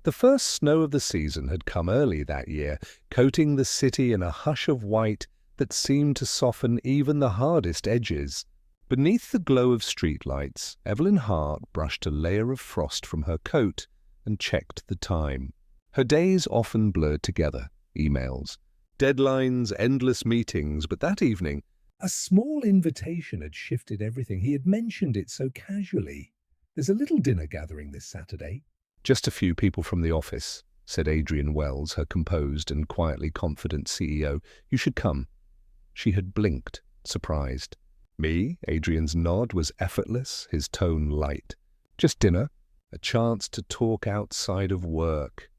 The first snow of the season had come early that year, coating the city in a hush of white that seemed to soften even the hardest edges. Beneath the glow of streetlights, Evelyn Hart brushed a layer of frost from her coat and checked the time. Her days often blurred together, emails, deadlines, endless meetings, but that evening, a small invitation had shifted everything. He had mentioned it so casually. "There's a little dinner gathering this Saturday." "Just a few people from the office," said Adrian Wells, her composed and quietly confident CEO. "You should come." She had blinked, surprised. "Me?" Adrian's nod was effortless, his tone light. "Just dinner, a chance to talk outside of work."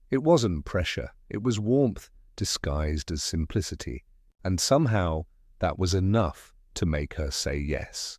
It wasn't pressure, it was warmth disguised as simplicity, and somehow that was enough to make her say yes.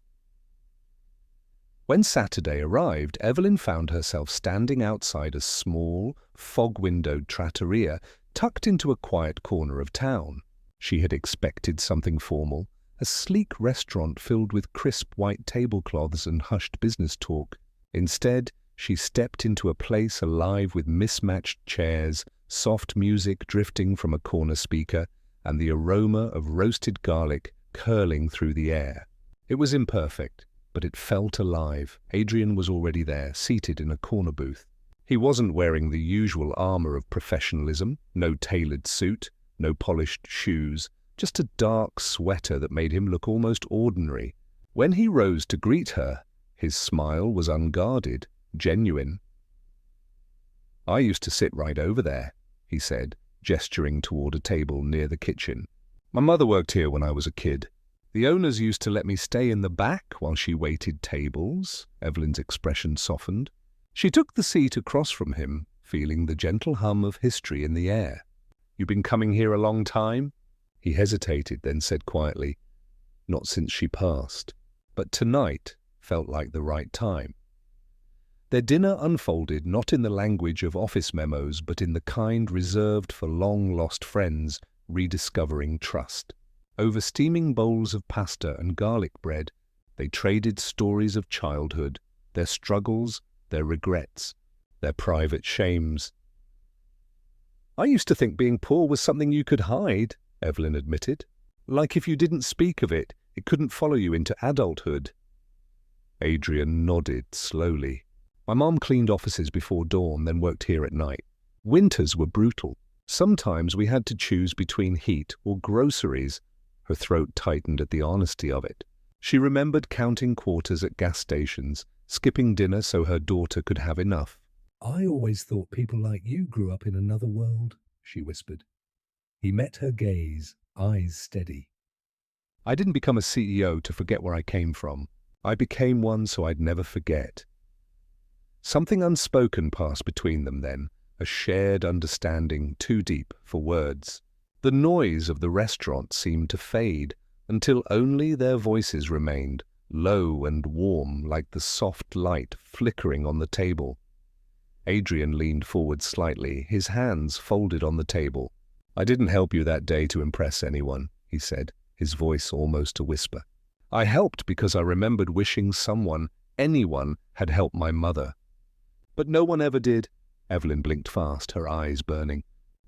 When Saturday arrived, Evelyn found herself standing outside a small, fog-windowed trattoria tucked into a quiet corner of town. She had expected something formal, a sleek restaurant filled with crisp white tablecloths and hushed business talk. Instead, she stepped into a place alive with mismatched chairs, soft music drifting from a corner speaker, and the aroma of roasted garlic curling through the air. It was imperfect, but it felt alive. Adrian was already there, seated in a corner booth. He wasn't wearing the usual armor of professionalism, no tailored suit, no polished shoes, just a dark sweater that made him look almost ordinary. When he rose to greet her, his smile was unguarded, genuine. "I used to sit right over there," he said, gesturing toward a table near the kitchen. "My mother worked here when I was a kid. The owners used to let me stay in the back while she waited tables." Evelyn's expression softened. She took the seat across from him, feeling the gentle hum of history in the air. "You've been coming here a long time?" He hesitated, then said quietly, "Not since she passed. But tonight felt like the right time." Their dinner unfolded not in the language of office memos, but in the kind reserved for long-lost friends rediscovering trust. Over steaming bowls of pasta and garlic bread, they traded stories of childhood, their struggles, their regrets, their private shames. "I used to think being poor was something you could hide," Evelyn admitted. "Like if you didn't speak of it, it couldn't follow you into adulthood." Adrian nodded slowly. "My mom cleaned offices before dawn, then worked here at night. Winters were brutal. Sometimes we had to choose between heat or groceries." Her throat tightened at the honesty of it. She remembered counting quarters at gas stations, skipping dinner so her daughter could have enough. "I always thought people like you grew up in another world," she whispered. He met her gaze, eyes steady. "I didn't become a CEO to forget where I came from. I became one so I'd never forget." Something unspoken passed between them then, a shared understanding too deep for words. The noise of the restaurant seemed to fade, until only their voices remained, low and warm like the soft light flickering on the table. Adrian leaned forward slightly, his hands folded on the table. "I didn't help you that day to impress anyone," he said, his voice almost a whisper. "I helped because I remembered wishing someone, anyone, had helped my mother. But no one ever did." Evelyn blinked fast, her eyes burning.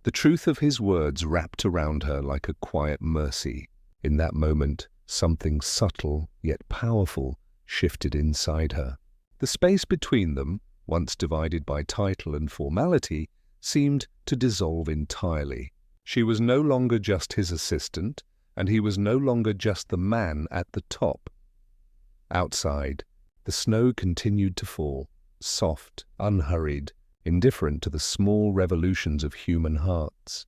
The truth of his words wrapped around her like a quiet mercy. In that moment, something subtle yet powerful shifted inside her. The space between them, once divided by title and formality, seemed to dissolve entirely. She was no longer just his assistant, and he was no longer just the man at the top. Outside, the snow continued to fall, soft, unhurried, indifferent to the small revolutions of human hearts.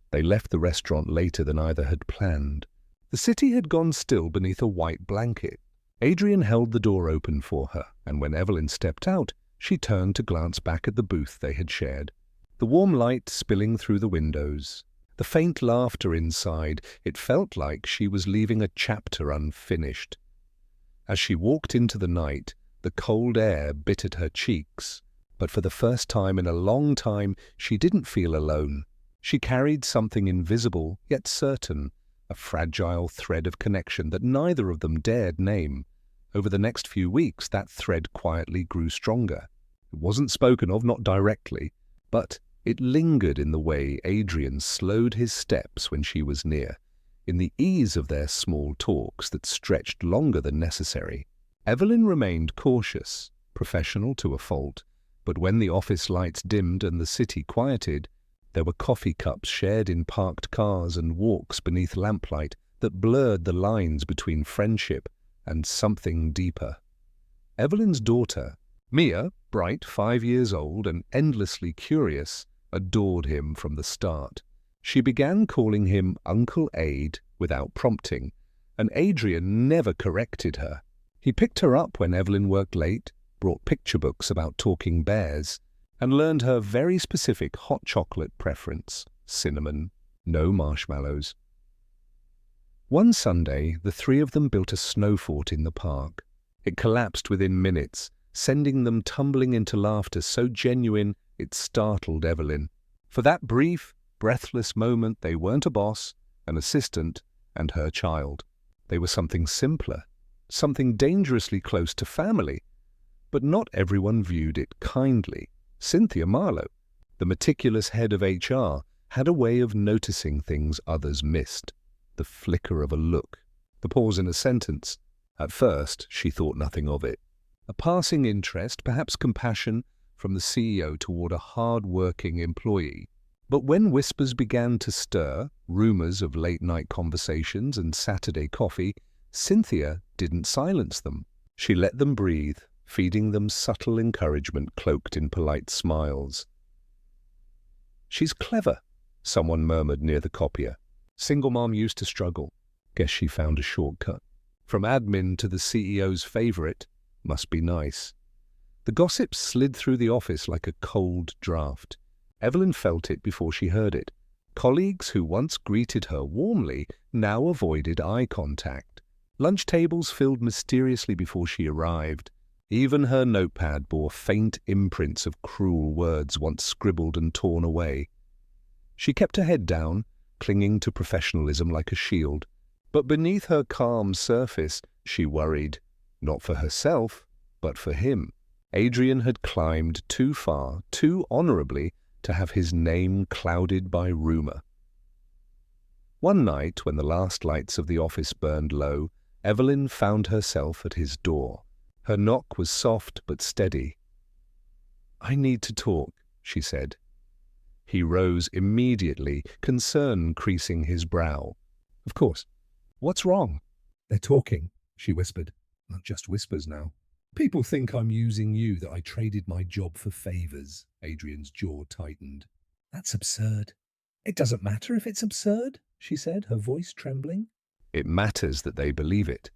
They left the restaurant later than either had planned. The city had gone still beneath a white blanket. Adrian held the door open for her, and when Evelyn stepped out, she turned to glance back at the booth they had shared. The warm light spilling through the windows, the faint laughter inside, it felt like she was leaving a chapter unfinished. As she walked into the night, the cold air bit at her cheeks, but for the first time in a long time, she didn't feel alone. She carried something invisible, yet certain, a fragile thread of connection that neither of them dared name. Over the next few weeks, that thread quietly grew stronger. It wasn't spoken of, not directly, but it lingered in the way Adrian slowed his steps when she was near, in the ease of their small talks that stretched longer than necessary. Evelyn remained cautious, professional to a fault, but when the office lights dimmed and the city quieted, there were coffee cups shared in parked cars and walks beneath lamplight that blurred the lines between friendship and something deeper. Evelyn's daughter, Mia, bright, 5 years old and endlessly curious, adored him from the start. She began calling him Uncle Ade without prompting, and Adrian never corrected her. He picked her up when Evelyn worked late, brought picture books about talking bears, and learned her very specific hot chocolate preference, cinnamon, no marshmallows. One Sunday, the three of them built a snow fort in the park. It collapsed within minutes, sending them tumbling into laughter so genuine it startled Evelyn. For that brief, breathless moment, they weren't a boss, an assistant, and her child. They were something simpler, something dangerously close to family. But not everyone viewed it kindly. Cynthia Marlowe, the meticulous head of HR, had a way of noticing things others missed. The flicker of a look, the pause in a sentence. At first, she thought nothing of it. A passing interest, perhaps compassion, from the CEO toward a hard-working employee. But when whispers began to stir, rumors of late-night conversations and Saturday coffee, Cynthia didn't silence them. She let them breathe, feeding them subtle encouragement cloaked in polite smiles. "She's clever," someone murmured near the copier. "Single mom used to struggle. Guess she found a shortcut. From admin to the CEO's favorite, must be nice." The gossip slid through the office like a cold draft. Evelyn felt it before she heard it. Colleagues who once greeted her warmly now avoided eye contact. Lunch tables filled mysteriously before she arrived. Even her notepad bore faint imprints of cruel words once scribbled and torn away. She kept her head down, clinging to professionalism like a shield. But beneath her calm surface, she worried, not for herself, but for him. Adrian had climbed too far, too honorably, to have his name clouded by rumor. One night, when the last lights of the office burned low, Evelyn found herself at his door. Her knock was soft but steady. "I need to talk," she said. He rose immediately, concern creasing his brow. "Of course. What's wrong?" "They're talking," she whispered. "Not just whispers now. People think I'm using you, that I traded my job for favors." Adrian's jaw tightened. "That's absurd." "It doesn't matter if it's absurd," she said, her voice trembling. "It matters that they believe it.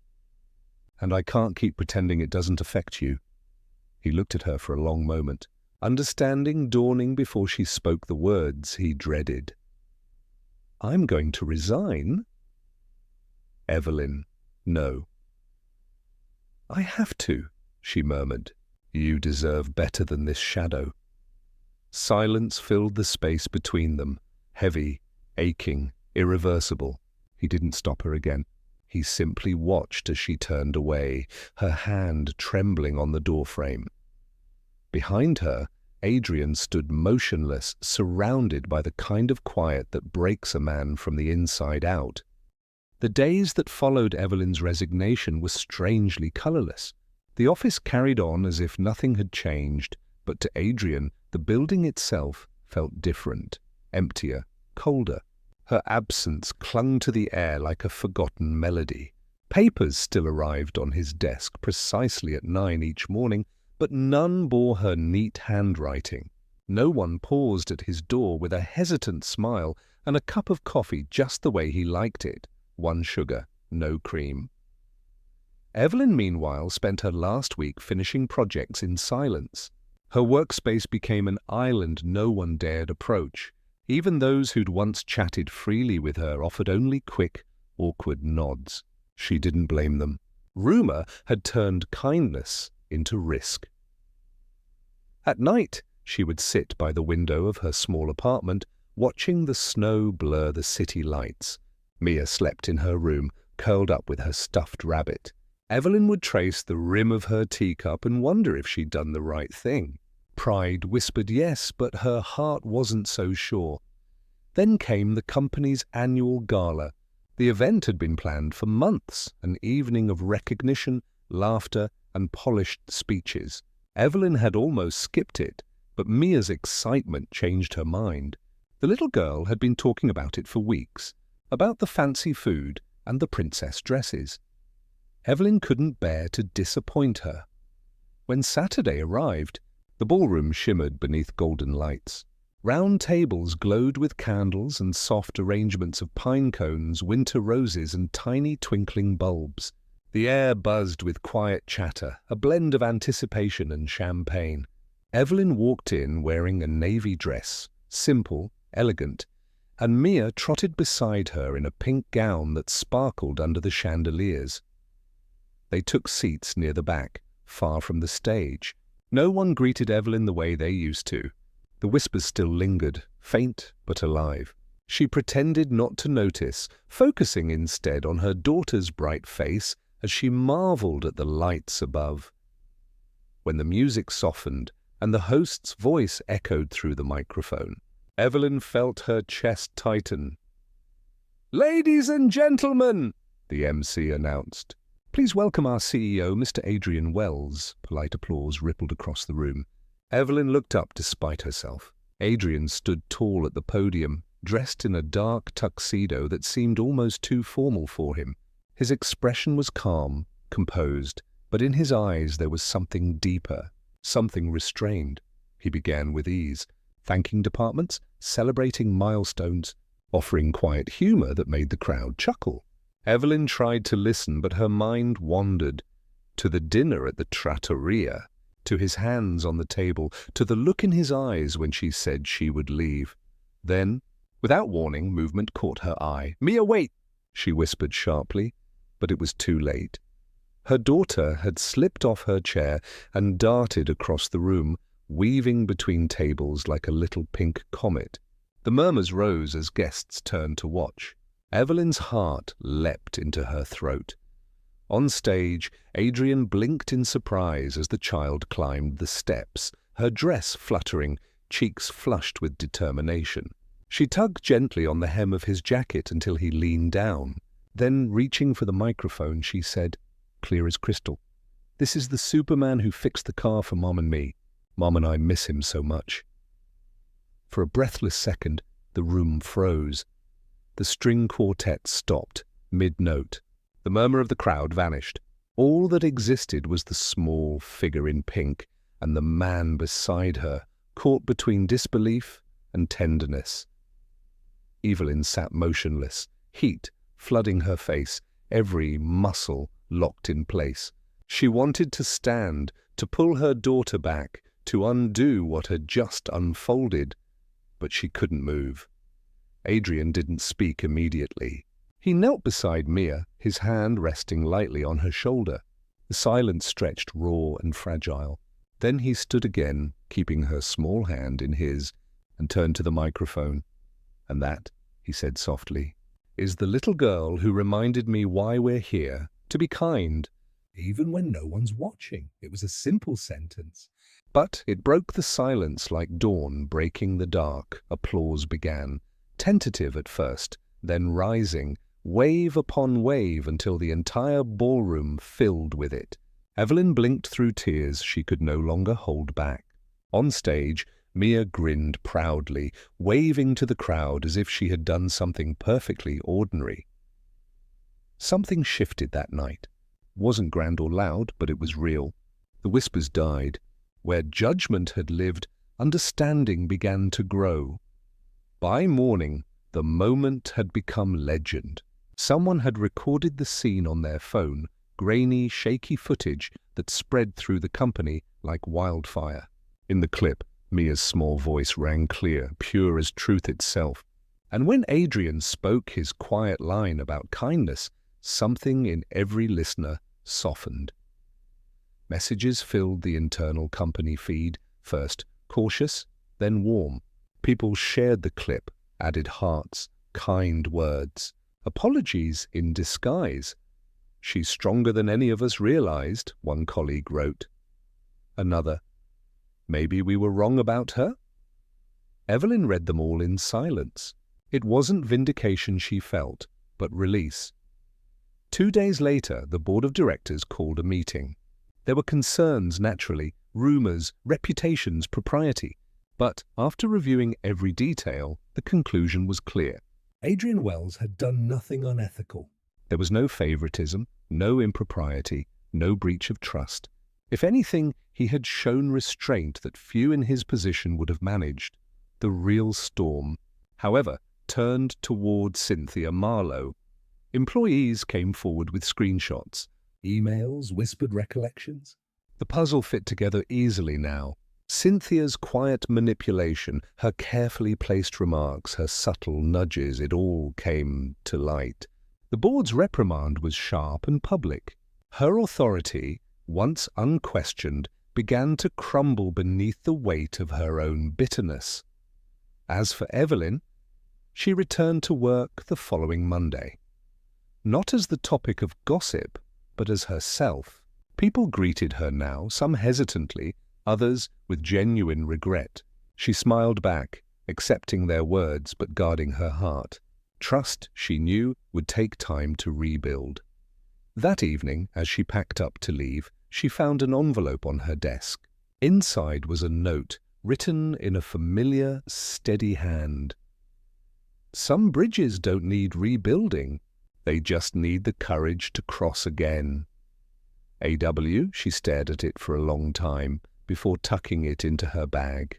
And I can't keep pretending it doesn't affect you." He looked at her for a long moment, understanding dawning before she spoke the words he dreaded. "I'm going to resign." "Evelyn, no." "I have to," she murmured. "You deserve better than this shadow." Silence filled the space between them, heavy, aching, irreversible. He didn't stop her again. He simply watched as she turned away, her hand trembling on the doorframe. Behind her, Adrian stood motionless, surrounded by the kind of quiet that breaks a man from the inside out. The days that followed Evelyn's resignation were strangely colorless. The office carried on as if nothing had changed, but to Adrian, the building itself felt different, emptier, colder. Her absence clung to the air like a forgotten melody. Papers still arrived on his desk precisely at 9 each morning, but none bore her neat handwriting. No one paused at his door with a hesitant smile and a cup of coffee just the way he liked it. 1 sugar, no cream. Evelyn, meanwhile, spent her last week finishing projects in silence. Her workspace became an island no one dared approach. Even those who'd once chatted freely with her offered only quick, awkward nods. She didn't blame them. Rumor had turned kindness into risk. At night, she would sit by the window of her small apartment, watching the snow blur the city lights. Mia slept in her room, curled up with her stuffed rabbit. Evelyn would trace the rim of her teacup and wonder if she'd done the right thing. Pride whispered yes, but her heart wasn't so sure. Then came the company's annual gala. The event had been planned for months, an evening of recognition, laughter, and polished speeches. Evelyn had almost skipped it, but Mia's excitement changed her mind. The little girl had been talking about it for weeks, about the fancy food and the princess dresses. Evelyn couldn't bear to disappoint her. When Saturday arrived, the ballroom shimmered beneath golden lights. Round tables glowed with candles and soft arrangements of pine cones, winter roses, and tiny twinkling bulbs. The air buzzed with quiet chatter, a blend of anticipation and champagne. Evelyn walked in wearing a navy dress, simple, elegant, and Mia trotted beside her in a pink gown that sparkled under the chandeliers. They took seats near the back, far from the stage. No one greeted Evelyn the way they used to. The whispers still lingered, faint but alive. She pretended not to notice, focusing instead on her daughter's bright face as she marveled at the lights above. When the music softened and the host's voice echoed through the microphone, Evelyn felt her chest tighten. "Ladies and gentlemen," the MC announced, "please welcome our CEO, Mr. Adrian Wells." Polite applause rippled across the room. Evelyn looked up despite herself. Adrian stood tall at the podium, dressed in a dark tuxedo that seemed almost too formal for him. His expression was calm, composed, but in his eyes there was something deeper, something restrained. He began with ease, thanking departments, celebrating milestones, offering quiet humor that made the crowd chuckle. Evelyn tried to listen, but her mind wandered to the dinner at the trattoria, to his hands on the table, to the look in his eyes when she said she would leave. Then, without warning, movement caught her eye. "Mia, wait!" she whispered sharply, but it was too late. Her daughter had slipped off her chair and darted across the room, weaving between tables like a little pink comet. The murmurs rose as guests turned to watch. Evelyn's heart leapt into her throat. On stage, Adrian blinked in surprise as the child climbed the steps, her dress fluttering, cheeks flushed with determination. She tugged gently on the hem of his jacket until he leaned down. Then, reaching for the microphone, she said, clear as crystal, "This is the Superman who fixed the car for Mom and me. Mom and I miss him so much." For a breathless second, the room froze. The string quartet stopped, mid-note. The murmur of the crowd vanished. All that existed was the small figure in pink and the man beside her, caught between disbelief and tenderness. Evelyn sat motionless, heat flooding her face, every muscle locked in place. She wanted to stand, to pull her daughter back, to undo what had just unfolded, but she couldn't move. Adrian didn't speak immediately. He knelt beside Mia, his hand resting lightly on her shoulder. The silence stretched raw and fragile. Then he stood again, keeping her small hand in his, and turned to the microphone. "And that," he said softly, "is the little girl who reminded me why we're here, to be kind, even when no one's watching." It was a simple sentence, but it broke the silence like dawn breaking the dark. Applause began, tentative at first, then rising, wave upon wave until the entire ballroom filled with it. Evelyn blinked through tears she could no longer hold back. On stage, Mia grinned proudly, waving to the crowd as if she had done something perfectly ordinary. Something shifted that night. It wasn't grand or loud, but it was real. The whispers died. Where judgment had lived, understanding began to grow. By morning, the moment had become legend. Someone had recorded the scene on their phone, grainy, shaky footage that spread through the company like wildfire. In the clip, Mia's small voice rang clear, pure as truth itself. And when Adrian spoke his quiet line about kindness, something in every listener softened. Messages filled the internal company feed, first cautious, then warm. People shared the clip, added hearts, kind words, apologies in disguise. "She's stronger than any of us realized," one colleague wrote. Another, Maybe we were wrong about her? Evelyn read them all in silence. It wasn't vindication she felt, but release. 2 days later, the board of directors called a meeting. There were concerns, naturally, rumors, reputations, propriety. But after reviewing every detail, the conclusion was clear. Adrian Wells had done nothing unethical. There was no favoritism, no impropriety, no breach of trust. If anything, he had shown restraint that few in his position would have managed. The real storm, however, turned toward Cynthia Marlowe. Employees came forward with screenshots, emails, whispered recollections. The puzzle fit together easily now. Cynthia's quiet manipulation, her carefully placed remarks, her subtle nudges, it all came to light. The board's reprimand was sharp and public. Her authority, once unquestioned, began to crumble beneath the weight of her own bitterness. As for Evelyn, she returned to work the following Monday. Not as the topic of gossip, but as herself. People greeted her now, some hesitantly, others with genuine regret. She smiled back, accepting their words but guarding her heart. Trust, she knew, would take time to rebuild. That evening, as she packed up to leave, she found an envelope on her desk. Inside was a note, written in a familiar, steady hand. Some bridges don't need rebuilding. They just need the courage to cross again. AW, she stared at it for a long time, before tucking it into her bag.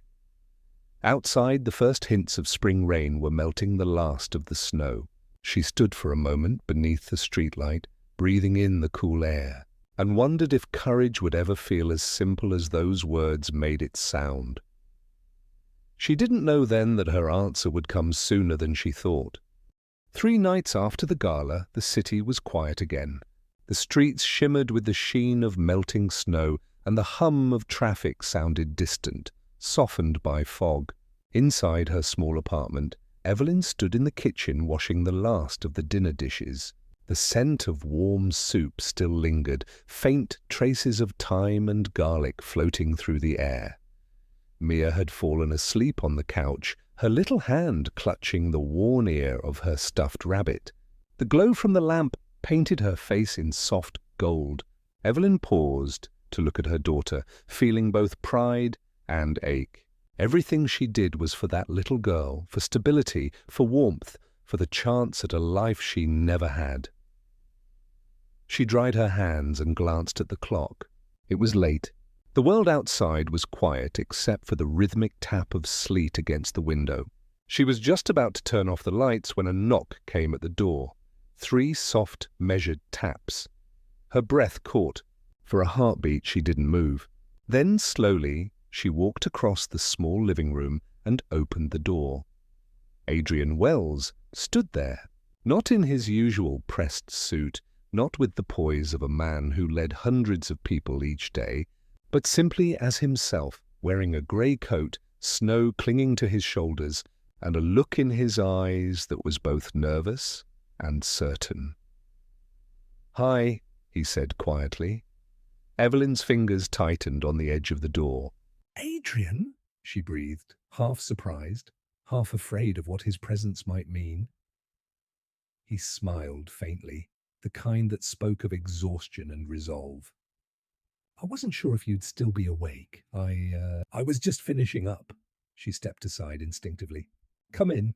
Outside, the first hints of spring rain were melting the last of the snow. She stood for a moment beneath the streetlight, breathing in the cool air, and wondered if courage would ever feel as simple as those words made it sound. She didn't know then that her answer would come sooner than she thought. 3 nights after the gala, the city was quiet again. The streets shimmered with the sheen of melting snow, and the hum of traffic sounded distant, softened by fog. Inside her small apartment, Evelyn stood in the kitchen washing the last of the dinner dishes. The scent of warm soup still lingered, faint traces of thyme and garlic floating through the air. Mia had fallen asleep on the couch, her little hand clutching the worn ear of her stuffed rabbit. The glow from the lamp painted her face in soft gold. Evelyn paused to look at her daughter, feeling both pride and ache. Everything she did was for that little girl, for stability, for warmth, for the chance at a life she never had. She dried her hands and glanced at the clock. It was late. The world outside was quiet except for the rhythmic tap of sleet against the window. She was just about to turn off the lights when a knock came at the door. 3 soft, measured taps. Her breath caught. For a heartbeat, she didn't move. Then, slowly, she walked across the small living room and opened the door. Adrian Wells stood there, not in his usual pressed suit, not with the poise of a man who led hundreds of people each day, but simply as himself, wearing a grey coat, snow clinging to his shoulders, and a look in his eyes that was both nervous and certain. "Hi," he said quietly. Evelyn's fingers tightened on the edge of the door. "Adrian?" she breathed, half surprised, half afraid of what his presence might mean. He smiled faintly, the kind that spoke of exhaustion and resolve. "I wasn't sure if you'd still be awake. I was just finishing up." She stepped aside instinctively. "Come in."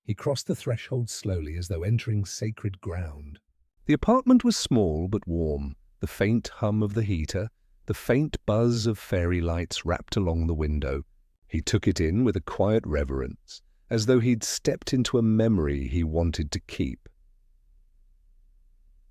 He crossed the threshold slowly as though entering sacred ground. The apartment was small but warm, the faint hum of the heater, the faint buzz of fairy lights wrapped along the window. He took it in with a quiet reverence, as though he'd stepped into a memory he wanted to keep.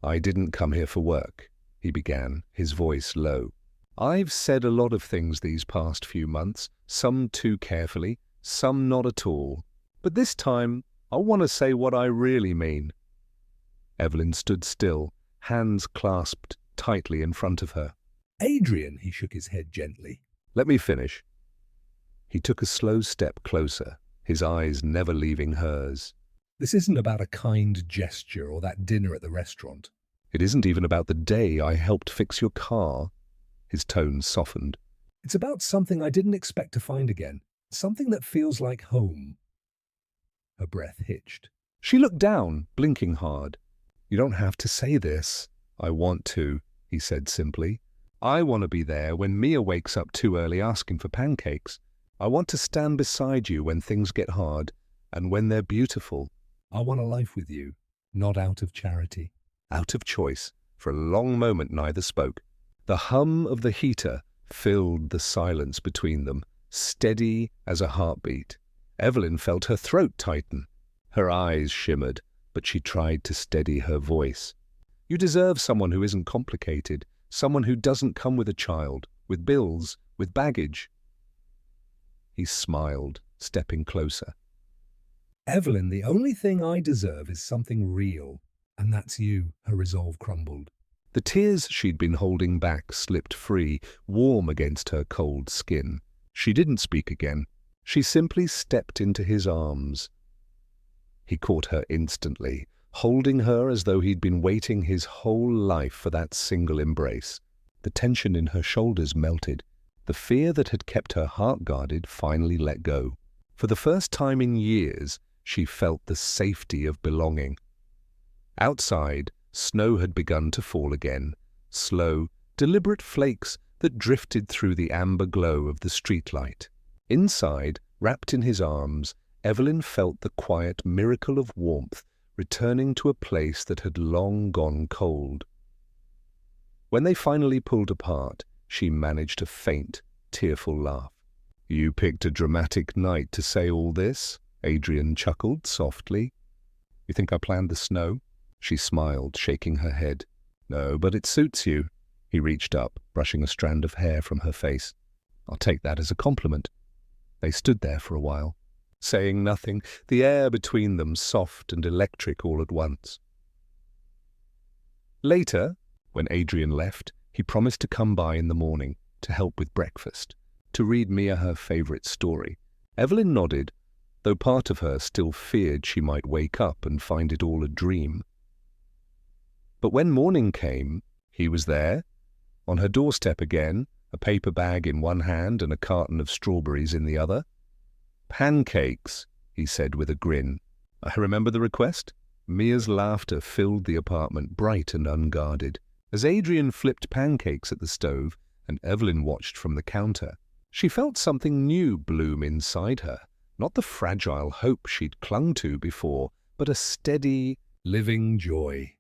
"I didn't come here for work," he began, his voice low. "I've said a lot of things these past few months, some too carefully, some not at all. But this time, I want to say what I really mean." Evelyn stood still, hands clasped tightly in front of her. "Adrian," he shook his head gently. "Let me finish." He took a slow step closer, his eyes never leaving hers. "This isn't about a kind gesture or that dinner at the restaurant. It isn't even about the day I helped fix your car." His tone softened. It's about something I didn't expect to find again, something that feels like home. Her breath hitched. She looked down, blinking hard. You don't have to say this. I want to, he said simply. I want to be there when Mia wakes up too early asking for pancakes. I want to stand beside you when things get hard and when they're beautiful. I want a life with you, not out of charity, out of choice. For a long moment neither spoke. The hum of the heater filled the silence between them, steady as a heartbeat. Evelyn felt her throat tighten. Her eyes shimmered, but she tried to steady her voice. You deserve someone who isn't complicated, someone who doesn't come with a child, with bills, with baggage. He smiled, stepping closer. Evelyn, the only thing I deserve is something real, and that's you, her resolve crumbled. The tears she'd been holding back slipped free, warm against her cold skin. She didn't speak again. She simply stepped into his arms. He caught her instantly, holding her as though he'd been waiting his whole life for that single embrace. The tension in her shoulders melted. The fear that had kept her heart guarded finally let go. For the first time in years, she felt the safety of belonging. Outside, snow had begun to fall again, slow, deliberate flakes that drifted through the amber glow of the streetlight. Inside, wrapped in his arms, Evelyn felt the quiet miracle of warmth returning to a place that had long gone cold. When they finally pulled apart, she managed a faint, tearful laugh. You picked a dramatic night to say all this, Adrian chuckled softly. You think I planned the snow? She smiled, shaking her head. No, but it suits you. He reached up, brushing a strand of hair from her face. I'll take that as a compliment. They stood there for a while, saying nothing, the air between them soft and electric all at once. Later, when Adrian left, he promised to come by in the morning to help with breakfast, to read Mia her favorite story. Evelyn nodded, though part of her still feared she might wake up and find it all a dream. But when morning came, he was there, on her doorstep again, a paper bag in one hand and a carton of strawberries in the other. Pancakes, he said with a grin. I remember the request. Mia's laughter filled the apartment, bright and unguarded, as Adrian flipped pancakes at the stove and Evelyn watched from the counter. She felt something new bloom inside her, not the fragile hope she'd clung to before, but a steady, living joy.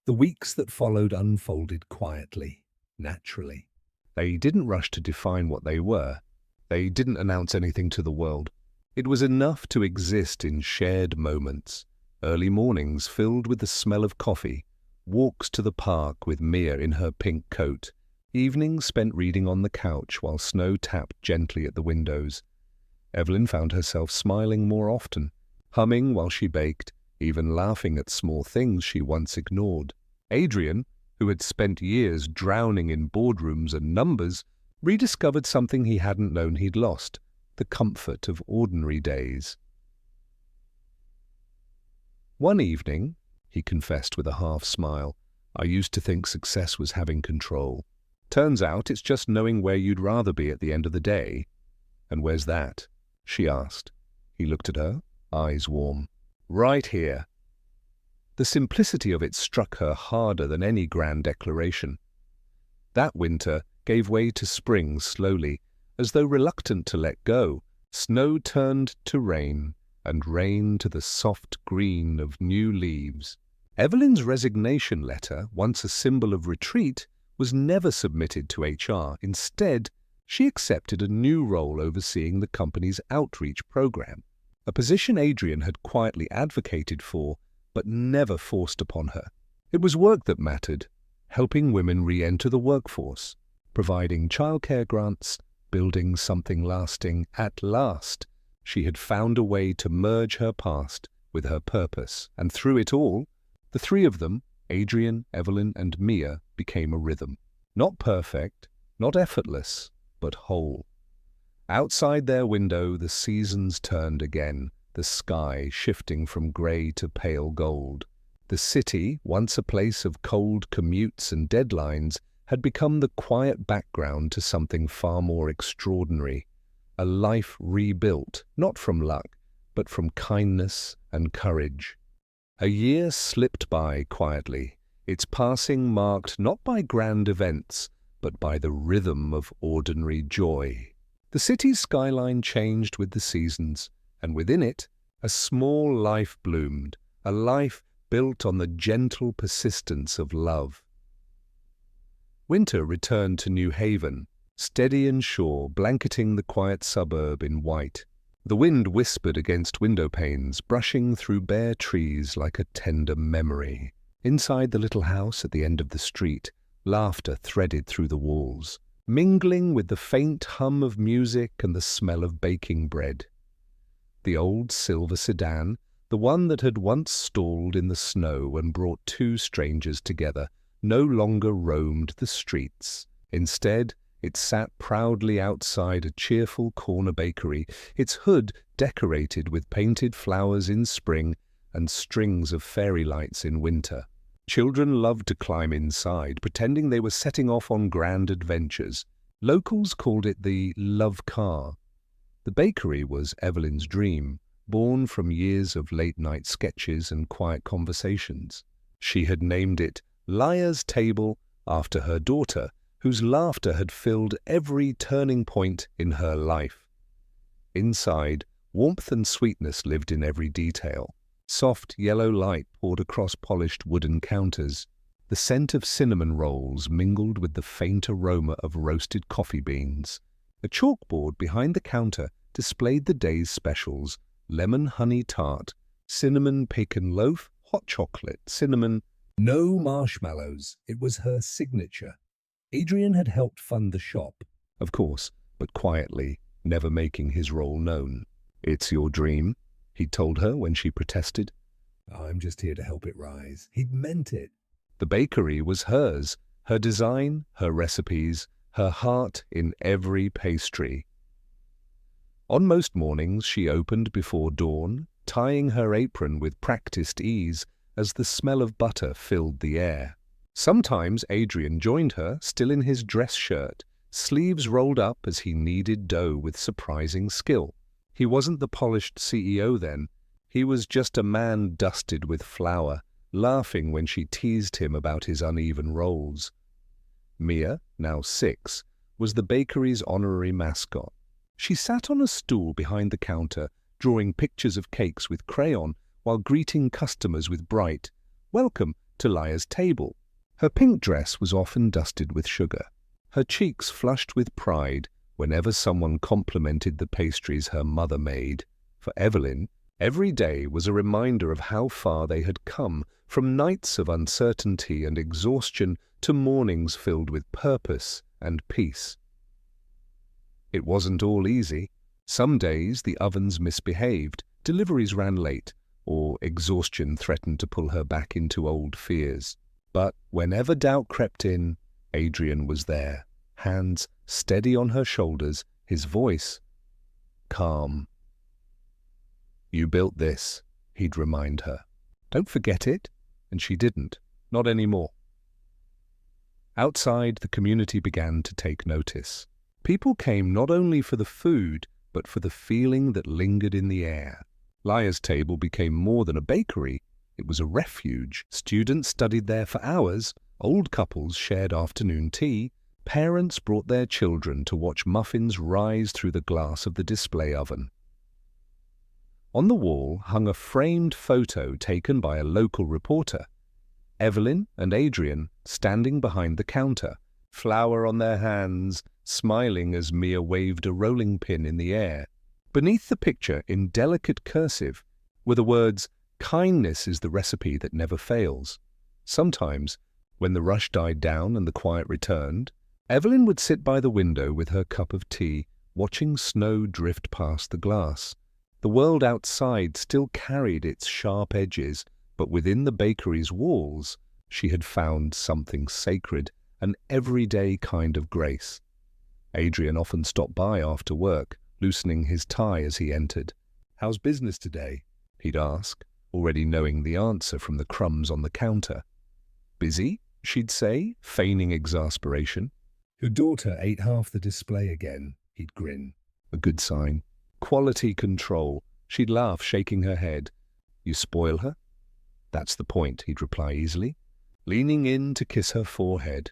The weeks that followed unfolded quietly, naturally. They didn't rush to define what they were. They didn't announce anything to the world. It was enough to exist in shared moments. Early mornings filled with the smell of coffee, walks to the park with Mia in her pink coat, evenings spent reading on the couch while snow tapped gently at the windows. Evelyn found herself smiling more often, humming while she baked, even laughing at small things she once ignored. Adrian, who had spent years drowning in boardrooms and numbers, rediscovered something he hadn't known he'd lost, the comfort of ordinary days. One evening, he confessed with a half-smile, I used to think success was having control. Turns out it's just knowing where you'd rather be at the end of the day. And where's that? She asked. He looked at her, eyes warm. Right here. The simplicity of it struck her harder than any grand declaration. That winter gave way to spring slowly, as though reluctant to let go. Snow turned to rain, and rain to the soft green of new leaves. Evelyn's resignation letter, once a symbol of retreat, was never submitted to HR. Instead, she accepted a new role overseeing the company's outreach program, a position Adrian had quietly advocated for, but never forced upon her. It was work that mattered, helping women re-enter the workforce, providing childcare grants, building something lasting. At last, she had found a way to merge her past with her purpose, and through it all, the three of them, Adrian, Evelyn, and Mia, became a rhythm. Not perfect, not effortless, but whole. Outside their window, the seasons turned again, the sky shifting from grey to pale gold. The city, once a place of cold commutes and deadlines, had become the quiet background to something far more extraordinary, a life rebuilt, not from luck, but from kindness and courage. A year slipped by quietly, its passing marked not by grand events, but by the rhythm of ordinary joy. The city's skyline changed with the seasons, and within it, a small life bloomed, a life built on the gentle persistence of love. Winter returned to New Haven, steady and sure, blanketing the quiet suburb in white. The wind whispered against window panes, brushing through bare trees like a tender memory. Inside the little house at the end of the street, laughter threaded through the walls, mingling with the faint hum of music and the smell of baking bread. The old silver sedan, the one that had once stalled in the snow and brought two strangers together, no longer roamed the streets. Instead, it sat proudly outside a cheerful corner bakery, its hood decorated with painted flowers in spring and strings of fairy lights in winter. Children loved to climb inside, pretending they were setting off on grand adventures. Locals called it the love car. The bakery was Evelyn's dream, born from years of late-night sketches and quiet conversations. She had named it Liar's Table after her daughter, whose laughter had filled every turning point in her life. Inside, warmth and sweetness lived in every detail. Soft yellow light poured across polished wooden counters. The scent of cinnamon rolls mingled with the faint aroma of roasted coffee beans. A chalkboard behind the counter displayed the day's specials: lemon honey tart, cinnamon pecan loaf, hot chocolate, cinnamon... No marshmallows. It was her signature. Adrian had helped fund the shop, of course, but quietly, never making his role known. "It's your dream," he told her when she protested. "I'm just here to help it rise." He'd meant it. The bakery was hers, her design, her recipes, her heart in every pastry. On most mornings she opened before dawn, tying her apron with practiced ease as the smell of butter filled the air. Sometimes Adrian joined her, still in his dress shirt, sleeves rolled up as he kneaded dough with surprising skill. He wasn't the polished CEO then. He was just a man dusted with flour, laughing when she teased him about his uneven rolls. Mia, now 6, was the bakery's honorary mascot. She sat on a stool behind the counter, drawing pictures of cakes with crayon while greeting customers with bright, "Welcome to Liar's Table." Her pink dress was often dusted with sugar. Her cheeks flushed with pride whenever someone complimented the pastries her mother made. For Evelyn, every day was a reminder of how far they had come, from nights of uncertainty and exhaustion to mornings filled with purpose and peace. It wasn't all easy. Some days the ovens misbehaved, deliveries ran late, or exhaustion threatened to pull her back into old fears. But whenever doubt crept in, Adrian was there, hands steady on her shoulders, his voice calm. "You built this," he'd remind her. "Don't forget it." And she didn't, not anymore. Outside, the community began to take notice. People came not only for the food, but for the feeling that lingered in the air. Liar's Table became more than a bakery. It was a refuge. Students studied there for hours, old couples shared afternoon tea, parents brought their children to watch muffins rise through the glass of the display oven. On the wall hung a framed photo taken by a local reporter. Evelyn and Adrian standing behind the counter, flour on their hands, smiling as Mia waved a rolling pin in the air. Beneath the picture, in delicate cursive, were the words, "Kindness is the recipe that never fails." Sometimes, when the rush died down and the quiet returned, Evelyn would sit by the window with her cup of tea, watching snow drift past the glass. The world outside still carried its sharp edges, but within the bakery's walls, she had found something sacred, an everyday kind of grace. Adrian often stopped by after work, loosening his tie as he entered. "How's business today?" he'd ask, already knowing the answer from the crumbs on the counter. "Busy?" she'd say, feigning exasperation. Your daughter ate half the display again, he'd grin. A good sign. Quality control. She'd laugh, shaking her head. You spoil her? That's the point, he'd reply easily, leaning in to kiss her forehead.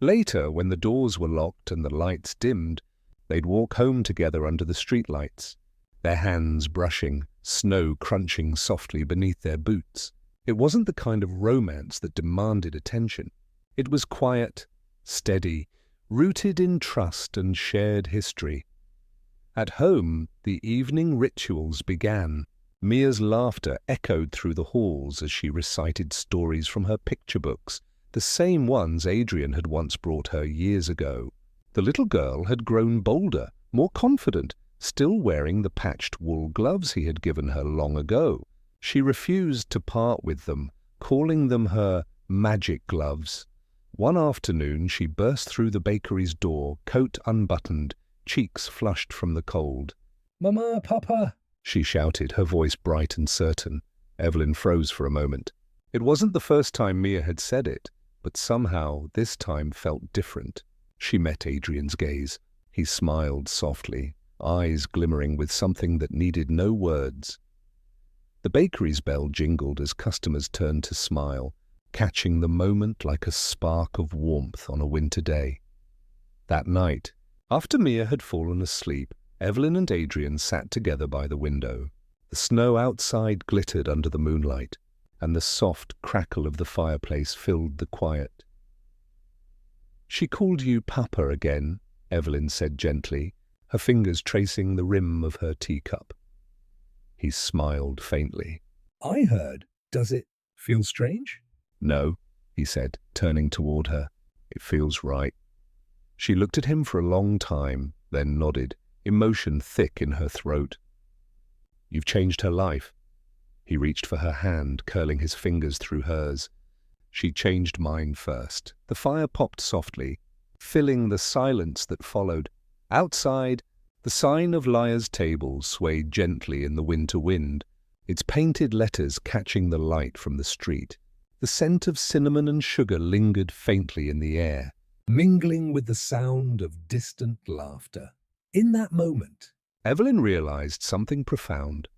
Later, when the doors were locked and the lights dimmed, they'd walk home together under the streetlights, their hands brushing, snow crunching softly beneath their boots. It wasn't the kind of romance that demanded attention. It was quiet, steady, rooted in trust and shared history. At home, the evening rituals began. Mia's laughter echoed through the halls as she recited stories from her picture books, the same ones Adrian had once brought her years ago. The little girl had grown bolder, more confident, still wearing the patched wool gloves he had given her long ago. She refused to part with them, calling them her magic gloves. One afternoon she burst through the bakery's door, coat unbuttoned, cheeks flushed from the cold. "Mama, Papa!" she shouted, her voice bright and certain. Evelyn froze for a moment. It wasn't the first time Mia had said it, but somehow this time felt different. She met Adrian's gaze. He smiled softly, eyes glimmering with something that needed no words. The bakery's bell jingled as customers turned to smile, catching the moment like a spark of warmth on a winter day. That night, after Mia had fallen asleep, Evelyn and Adrian sat together by the window. The snow outside glittered under the moonlight, and the soft crackle of the fireplace filled the quiet. "She called you Papa again," Evelyn said gently, her fingers tracing the rim of her teacup. He smiled faintly. "I heard. Does it feel strange?" "No," he said, turning toward her. "It feels right." She looked at him for a long time, then nodded, emotion thick in her throat. "You've changed her life." He reached for her hand, curling his fingers through hers. She changed mine first. The fire popped softly, filling the silence that followed. Outside, the sign of Liar's Table swayed gently in the winter wind, its painted letters catching the light from the street. The scent of cinnamon and sugar lingered faintly in the air, mingling with the sound of distant laughter. In that moment, Evelyn realized something profound.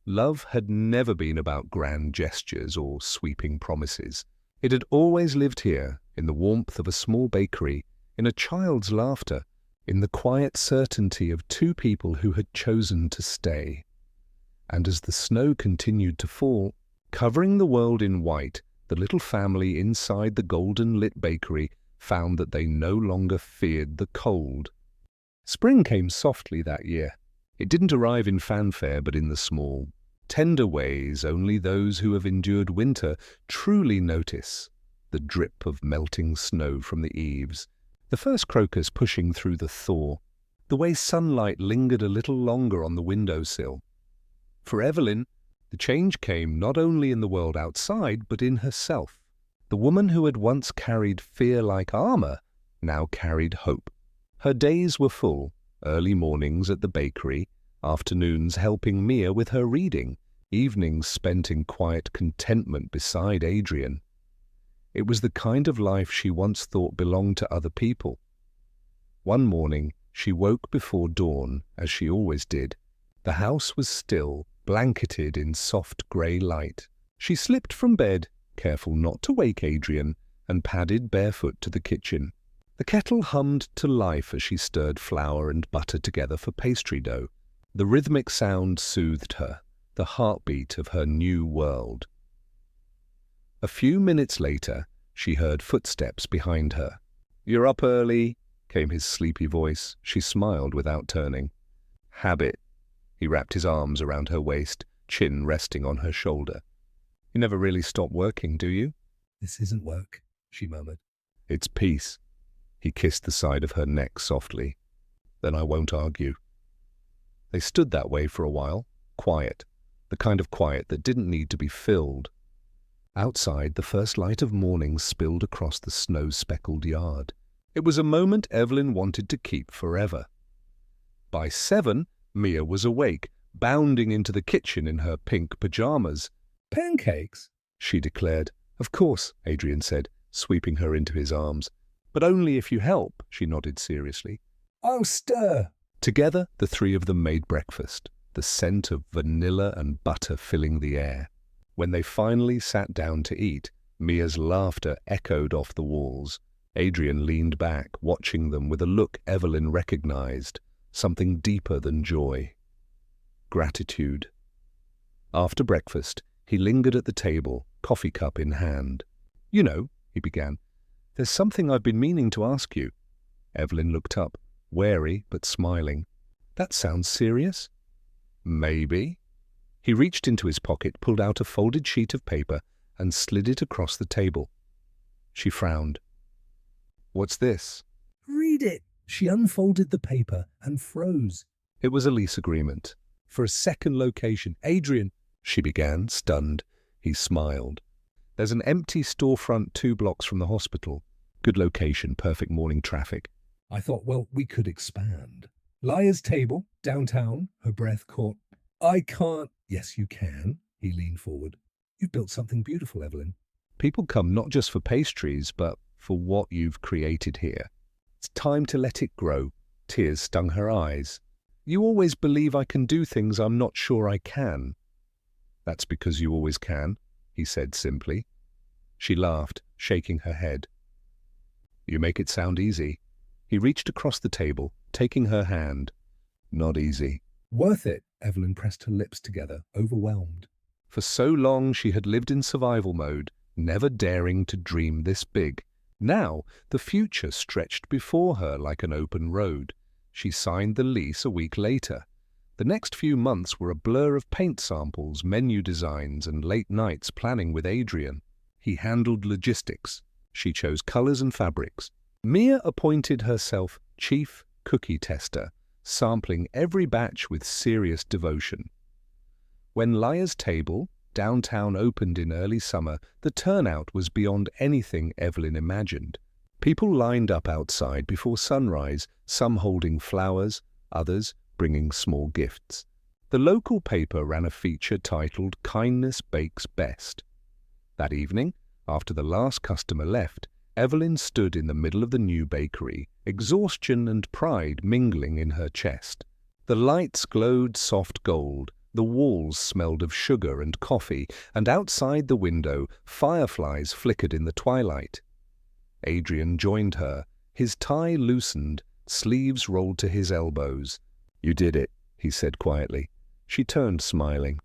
Love had never been about grand gestures or sweeping promises. It had always lived here, in the warmth of a small bakery, in a child's laughter, in the quiet certainty of two people who had chosen to stay. And as the snow continued to fall, covering the world in white, the little family inside the golden-lit bakery found that they no longer feared the cold. Spring came softly that year. It didn't arrive in fanfare, but in the small, tender ways only those who have endured winter truly notice. The drip of melting snow from the eaves, the first crocus pushing through the thaw, the way sunlight lingered a little longer on the windowsill. For Evelyn, the change came not only in the world outside, but in herself. The woman who had once carried fear like armor now carried hope. Her days were full, early mornings at the bakery, afternoons helping Mia with her reading, evenings spent in quiet contentment beside Adrian. It was the kind of life she once thought belonged to other people. One morning, she woke before dawn, as she always did. The house was still, blanketed in soft grey light. She slipped from bed, careful not to wake Adrian, and padded barefoot to the kitchen. The kettle hummed to life as she stirred flour and butter together for pastry dough. The rhythmic sound soothed her, the heartbeat of her new world. A few minutes later, she heard footsteps behind her. "You're up early," came his sleepy voice. She smiled without turning. "Habit." He wrapped his arms around her waist, chin resting on her shoulder. "You never really stop working, do you?" "This isn't work," she murmured. "It's peace." He kissed the side of her neck softly. "Then I won't argue." They stood that way for a while, quiet, the kind of quiet that didn't need to be filled. Outside, the first light of morning spilled across the snow-speckled yard. It was a moment Evelyn wanted to keep forever. By 7, Mia was awake, bounding into the kitchen in her pink pajamas. "Pancakes?" she declared. "Of course," Adrian said, sweeping her into his arms. "But only if you help," she nodded seriously. "I'll stir." Together, the three of them made breakfast, the scent of vanilla and butter filling the air. When they finally sat down to eat, Mia's laughter echoed off the walls. Adrian leaned back, watching them with a look Evelyn recognized, something deeper than joy. Gratitude. After breakfast, he lingered at the table, coffee cup in hand. "You know," he began, "there's something I've been meaning to ask you." Evelyn looked up, wary but smiling. "That sounds serious?" "Maybe." He reached into his pocket, pulled out a folded sheet of paper, and slid it across the table. She frowned. "What's this?" "Read it." She unfolded the paper and froze. It was a lease agreement. "For a second location." "Adrian," she began, stunned. He smiled. "There's an empty storefront 2 blocks from the hospital. Good location, perfect morning traffic." I thought, well, we could expand. "Liar's Table, downtown." Her breath caught. "I can't." "Yes, you can." He leaned forward. "You've built something beautiful, Evelyn. People come not just for pastries, but for what you've created here. It's time to let it grow." Tears stung her eyes. "You always believe I can do things I'm not sure I can." "That's because you always can," he said simply. She laughed, shaking her head. "You make it sound easy." He reached across the table, taking her hand. "Not easy." "Worth it." Evelyn pressed her lips together, overwhelmed. For so long she had lived in survival mode, never daring to dream this big. Now the future stretched before her like an open road. She signed the lease a week later. The next few months were a blur of paint samples, menu designs, and late nights planning with Adrian. He handled logistics. She chose colors and fabrics. Mia appointed herself chief cookie tester, sampling every batch with serious devotion. When Liar's Table, downtown, opened in early summer, the turnout was beyond anything Evelyn imagined. People lined up outside before sunrise, some holding flowers, others bringing small gifts. The local paper ran a feature titled "Kindness Bakes Best." That evening, after the last customer left, Evelyn stood in the middle of the new bakery, exhaustion and pride mingling in her chest. The lights glowed soft gold, the walls smelled of sugar and coffee, and outside the window, fireflies flickered in the twilight. Adrian joined her, his tie loosened, sleeves rolled to his elbows. "You did it," he said quietly. She turned, smiling.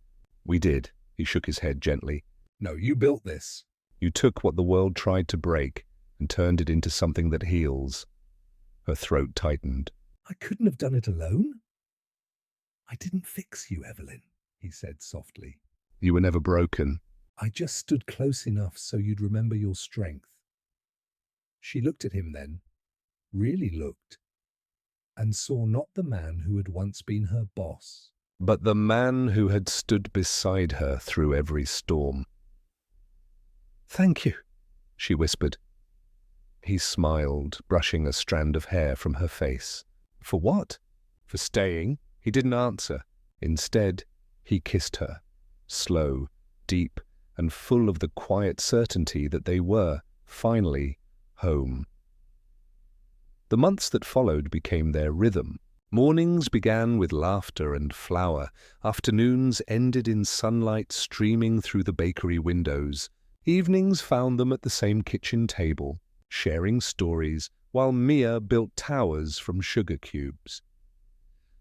"We did." He shook his head gently. "No, you built this. You took what the world tried to break and turned it into something that heals." Her throat tightened. "I couldn't have done it alone." "I didn't fix you, Evelyn," he said softly. "You were never broken." "I just stood close enough so you'd remember your strength." She looked at him then, really looked, and saw not the man who had once been her boss, but the man who had stood beside her through every storm. "Thank you," she whispered. He smiled, brushing a strand of hair from her face. "For what?" "For staying." He didn't answer. Instead, he kissed her, slow, deep, and full of the quiet certainty that they were, finally, home. The months that followed became their rhythm. Mornings began with laughter and flour. Afternoons ended in sunlight streaming through the bakery windows. Evenings found them at the same kitchen table, sharing stories, while Mia built towers from sugar cubes.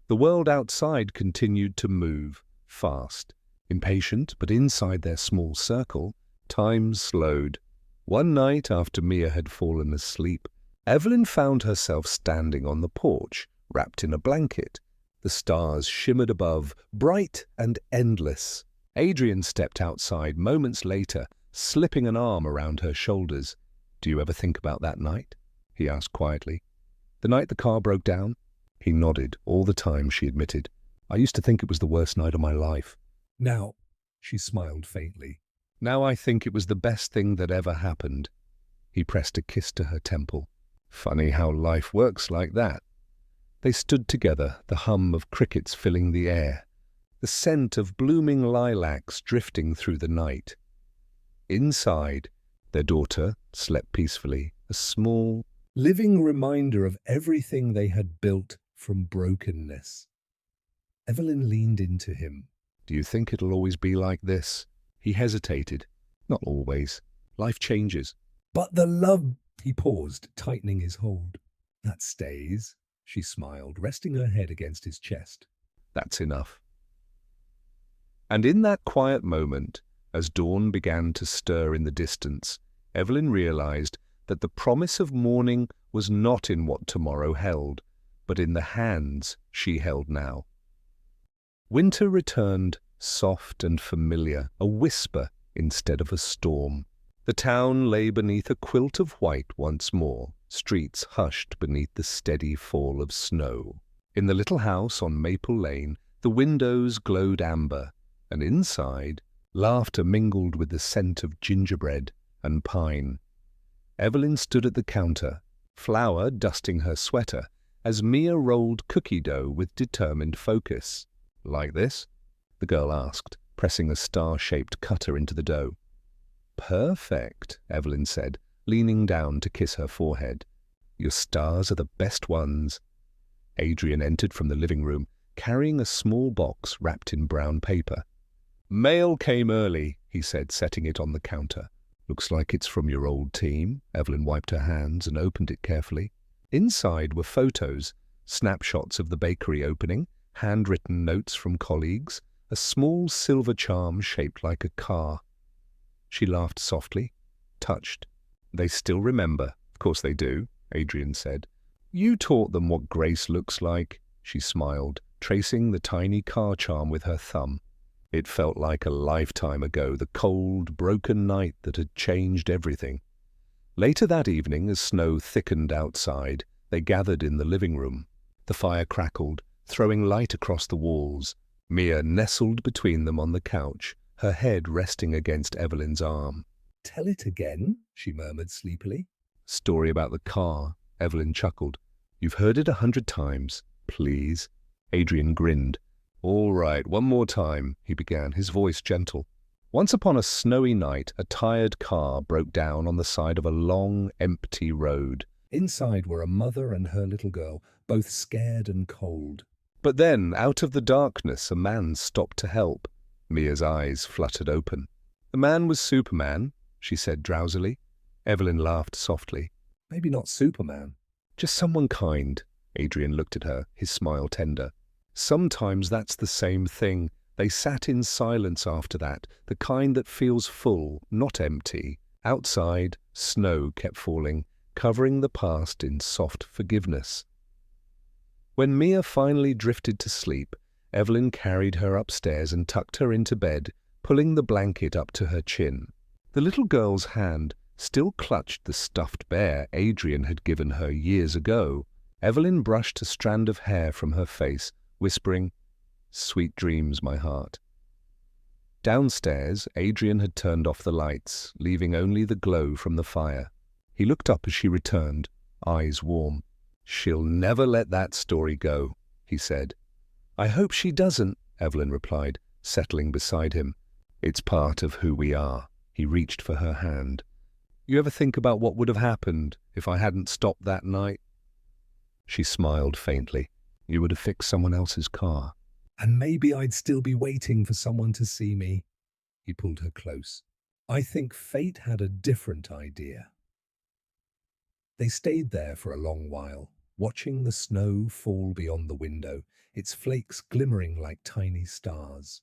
The world outside continued to move, fast, impatient, but inside their small circle, time slowed. One night, after Mia had fallen asleep, Evelyn found herself standing on the porch, wrapped in a blanket. The stars shimmered above, bright and endless. Adrian stepped outside moments later, slipping an arm around her shoulders. "Do you ever think about that night?" he asked quietly. "The night the car broke down?" He nodded. "All the time," she admitted. "I used to think it was the worst night of my life." "Now," she smiled faintly, "now I think it was the best thing that ever happened." He pressed a kiss to her temple. "Funny how life works like that." They stood together, the hum of crickets filling the air, the scent of blooming lilacs drifting through the night. Inside, their daughter, slept peacefully, a small, living reminder of everything they had built from brokenness. Evelyn leaned into him. Do you think it'll always be like this? He hesitated. Not always. Life changes. But the love... He paused, tightening his hold. That stays, she smiled, resting her head against his chest. That's enough. And in that quiet moment, as dawn began to stir in the distance, Evelyn realized that the promise of morning was not in what tomorrow held, but in the hands she held now. Winter returned, soft and familiar, a whisper instead of a storm. The town lay beneath a quilt of white once more, streets hushed beneath the steady fall of snow. In the little house on Maple Lane, the windows glowed amber, and inside, laughter mingled with the scent of gingerbread and pine. Evelyn stood at the counter, flour dusting her sweater, as Mia rolled cookie dough with determined focus. Like this? The girl asked, pressing a star-shaped cutter into the dough. Perfect, Evelyn said, leaning down to kiss her forehead. Your stars are the best ones. Adrian entered from the living room, carrying a small box wrapped in brown paper. Mail came early, he said, setting it on the counter. Looks like it's from your old team. Evelyn wiped her hands and opened it carefully. Inside were photos, snapshots of the bakery opening, handwritten notes from colleagues, a small silver charm shaped like a car. She laughed softly, touched. They still remember. Of course they do, Adrian said. You taught them what grace looks like, she smiled, tracing the tiny car charm with her thumb. It felt like a lifetime ago, the cold, broken night that had changed everything. Later that evening, as snow thickened outside, they gathered in the living room. The fire crackled, throwing light across the walls. Mia nestled between them on the couch, her head resting against Evelyn's arm. Tell it again, she murmured sleepily. Story about the car, Evelyn chuckled. You've heard it 100 times. Please. Adrian grinned. All right, one more time, he began, his voice gentle. Once upon a snowy night, a tired car broke down on the side of a long, empty road. Inside were a mother and her little girl, both scared and cold. But then, out of the darkness, a man stopped to help. Mia's eyes fluttered open. The man was Superman, she said drowsily. Evelyn laughed softly. Maybe not Superman. Just someone kind. Adrian looked at her, his smile tender. Sometimes that's the same thing. They sat in silence after that, the kind that feels full, not empty. Outside, snow kept falling, covering the past in soft forgiveness. When Mia finally drifted to sleep, Evelyn carried her upstairs and tucked her into bed, pulling the blanket up to her chin. The little girl's hand still clutched the stuffed bear Adrian had given her years ago. Evelyn brushed a strand of hair from her face, whispering, "Sweet dreams, my heart." Downstairs, Adrian had turned off the lights, leaving only the glow from the fire. He looked up as she returned, eyes warm. She'll never let that story go, he said. I hope she doesn't, Evelyn replied, settling beside him. It's part of who we are. He reached for her hand. You ever think about what would have happened if I hadn't stopped that night? She smiled faintly. You would have fixed someone else's car. And maybe I'd still be waiting for someone to see me. He pulled her close. I think fate had a different idea. They stayed there for a long while, watching the snow fall beyond the window, its flakes glimmering like tiny stars.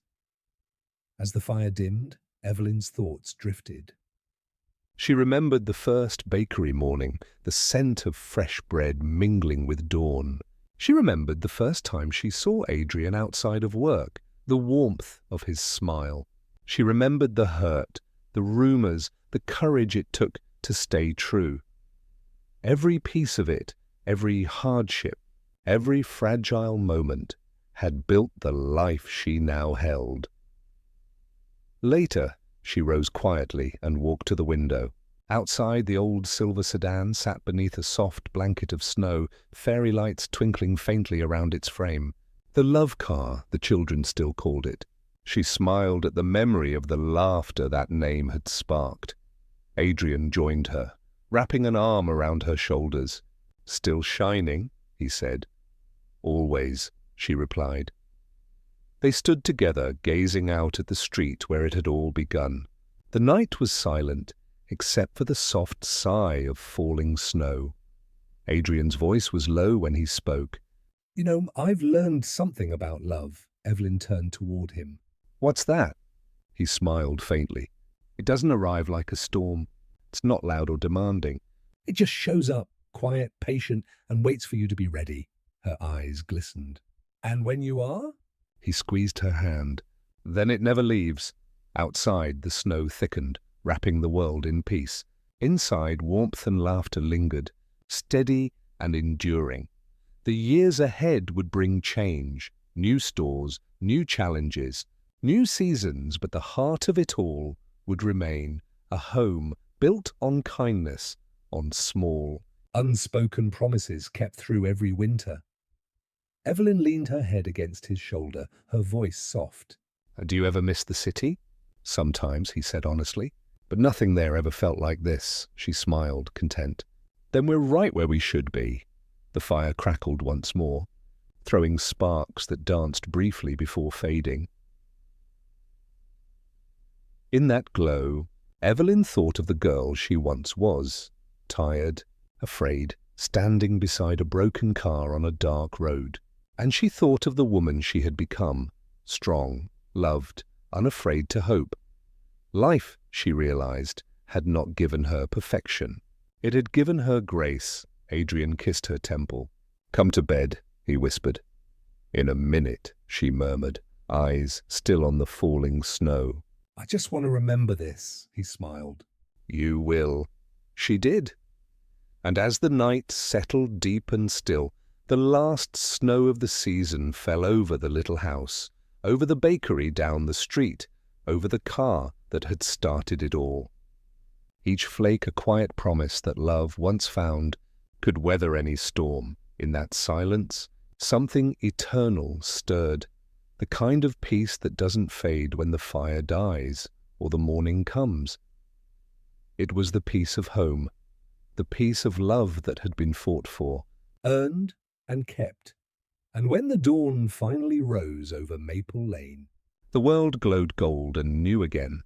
As the fire dimmed, Evelyn's thoughts drifted. She remembered the first bakery morning, the scent of fresh bread mingling with dawn. She remembered the first time she saw Adrian outside of work, the warmth of his smile. She remembered the hurt, the rumors, the courage it took to stay true. Every piece of it, every hardship, every fragile moment had built the life she now held. Later, she rose quietly and walked to the window. Outside, the old silver sedan sat beneath a soft blanket of snow, fairy lights twinkling faintly around its frame. The love car, the children still called it. She smiled at the memory of the laughter that name had sparked. Adrian joined her, wrapping an arm around her shoulders. "Still shining?" he said. "Always," she replied. They stood together, gazing out at the street where it had all begun. The night was silent, except for the soft sigh of falling snow. Adrian's voice was low when he spoke. "You know, I've learned something about love." Evelyn turned toward him. "What's that?" He smiled faintly. "It doesn't arrive like a storm. It's not loud or demanding. "It just shows up, quiet, patient, and waits for you to be ready." Her eyes glistened. "And when you are?" He squeezed her hand. "Then it never leaves." Outside, the snow thickened, wrapping the world in peace. Inside, warmth and laughter lingered, steady and enduring. The years ahead would bring change, new stores, new challenges, new seasons, but the heart of it all would remain a home built on kindness, on small, unspoken promises kept through every winter. Evelyn leaned her head against his shoulder, her voice soft. "Do you ever miss the city?" "Sometimes," he said honestly. "But nothing there ever felt like this." She smiled, content. "Then we're right where we should be." The fire crackled once more, throwing sparks that danced briefly before fading. In that glow, Evelyn thought of the girl she once was, tired, afraid, standing beside a broken car on a dark road. And she thought of the woman she had become, strong, loved, unafraid to hope. Life, she realized, had not given her perfection. It had given her grace. Adrian kissed her temple. "Come to bed," he whispered. "In a minute," she murmured, eyes still on the falling snow. "I just want to remember this," he smiled. "You will." She did. And as the night settled deep and still, the last snow of the season fell over the little house, over the bakery down the street, over the car that had started it all. Each flake a quiet promise that love, once found, could weather any storm. In that silence, something eternal stirred, the kind of peace that doesn't fade when the fire dies or the morning comes. It was the peace of home, the peace of love that had been fought for, earned and kept. And when the dawn finally rose over Maple Lane, the world glowed gold and new again.